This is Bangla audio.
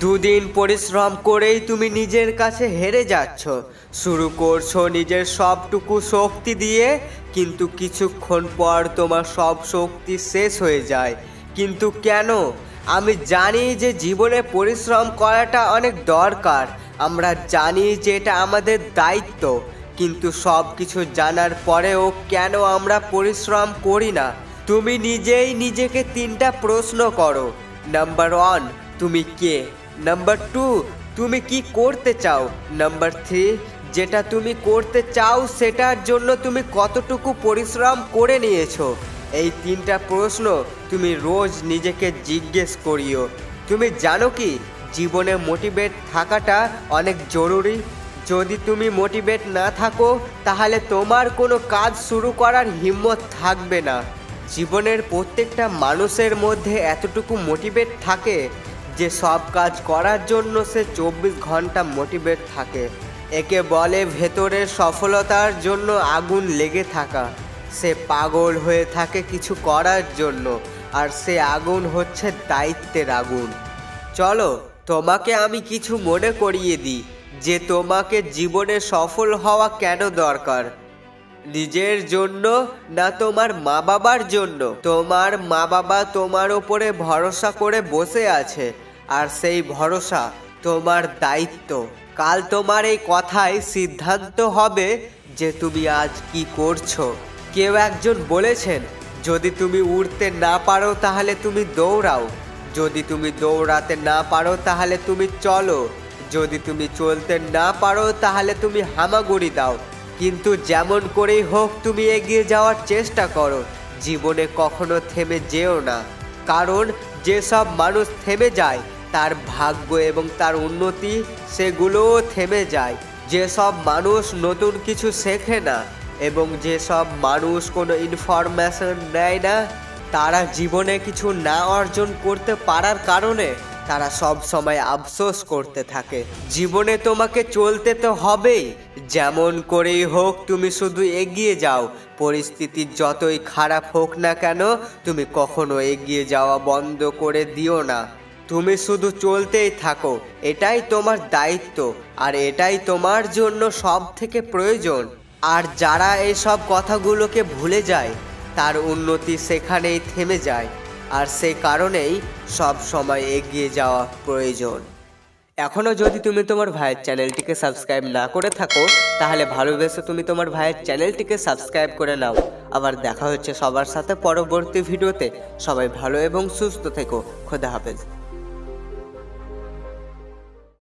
দুদিন পরিশ্রম করেই তুমি নিজের কাছে হেরে যাচ্ছ। শুরু করছো নিজের সবটুকু শক্তি দিয়ে, কিন্তু কিছুক্ষণ পর তোমার সব শক্তি শেষ হয়ে যায়। কিন্তু কেন? আমি জানি যে জীবনে পরিশ্রম করাটা অনেক দরকার, আমরা জানি যে এটা আমাদের দায়িত্ব, কিন্তু সব কিছু জানার পরেও কেন আমরা পরিশ্রম করি না? তুমি নিজেই নিজেকে 3টা প্রশ্ন করো। নাম্বার 1, তুমি কে? নাম্বার 2, তুমি কি করতে চাও? নাম্বার 3, যেটা তুমি করতে চাও সেটার জন্য তুমি কতটুকু পরিশ্রম করে নিয়েছো? এই 3টা প্রশ্ন তুমি রোজ নিজেকে জিজ্ঞেস করিও। তুমি জানো কি, জীবনে মোটিভেট থাকাটা অনেক জরুরি। যদি তুমি মোটিভেট না থাকো তাহলে তোমার কোনো কাজ শুরু করার হিম্মত থাকবে না। জীবনের প্রত্যেকটা মানুষের মধ্যে এতটুকু মোটিভেট থাকে যে সব কাজ করার জন্য সে 24 ঘন্টা মোটিভেট থাকে। একে বলে ভেতরের সফলতার জন্য আগুন লেগে থাকা। সে পাগল হয়ে থাকে কিছু করার জন্য, আর সে আগুন হচ্ছে দায়িত্বের আগুন। চলো তোমাকে আমি কিছু মনে করিয়ে দিই যে তোমাকে জীবনে সফল হওয়া কেন দরকার। নিজের জন্য না তোমার মা বাবার জন্য? তোমার মা বাবা তোমার উপরে ভরসা করে বসে আছে, আর সেই ভরসা তোমার দায়িত্ব। কাল তোমার এই কথায় সিদ্ধান্ত হবে যে তুমি আজ কি করছো। কেউ একজন বলেছেন, যদি তুমি উড়তে না পারো তাহলে তুমি দৌড়াও, যদি তুমি দৌড়াতে না পারো তাহলে তুমি চলো, যদি তুমি চলতে না পারো তাহলে তুমি হামাগুড়ি দাও। কিন্তু যেমন করেই হোক তুমি এগিয়ে যাওয়ার চেষ্টা করো। জীবনে কখনো থেমে যেও না, কারণ যেসব মানুষ থেমে যায় তার ভাগ্য এবং তার উন্নতি সেগুলোও থেমে যায়। যেসব মানুষ নতুন কিছু শেখে না এবং যেসব মানুষ কোনো ইনফরমেশন নেয় না, তারা জীবনে কিছু না অর্জন করতে পারার কারণে তারা সব সময় আফসোস করতে থাকে। জীবনে তোমাকে চলতে তো হবেই, যেমন করেই হোক তুমি শুধু এগিয়ে যাও। পরিস্থিতি যতই খারাপ হোক না কেন, তুমি কখনো এগিয়ে যাওয়া বন্ধ করে দিও না। তুমি শুধু চলতেই থাকো, এটাই তোমার দায়িত্ব, আর এটাই তোমার জন্য সব থেকে প্রয়োজন। আর যারা এইসব কথাগুলোকে ভুলে যায় তার উন্নতি সেখানেই থেমে যায়, আর সে কারণেই সব সময় এগিয়ে যাওয়া প্রয়োজন। এখনও যদি তুমি তোমার ভাইয়ের চ্যানেলটিকে সাবস্ক্রাইব না করে থাকো তাহলে ভালোবেসে তুমি তোমার ভাইয়ের চ্যানেলটিকে সাবস্ক্রাইব করে নাও। আবার দেখা হচ্ছে সবার সাথে পরবর্তী ভিডিওতে। সবাই ভালো এবং সুস্থ থেকো। খোদা হাফেজ।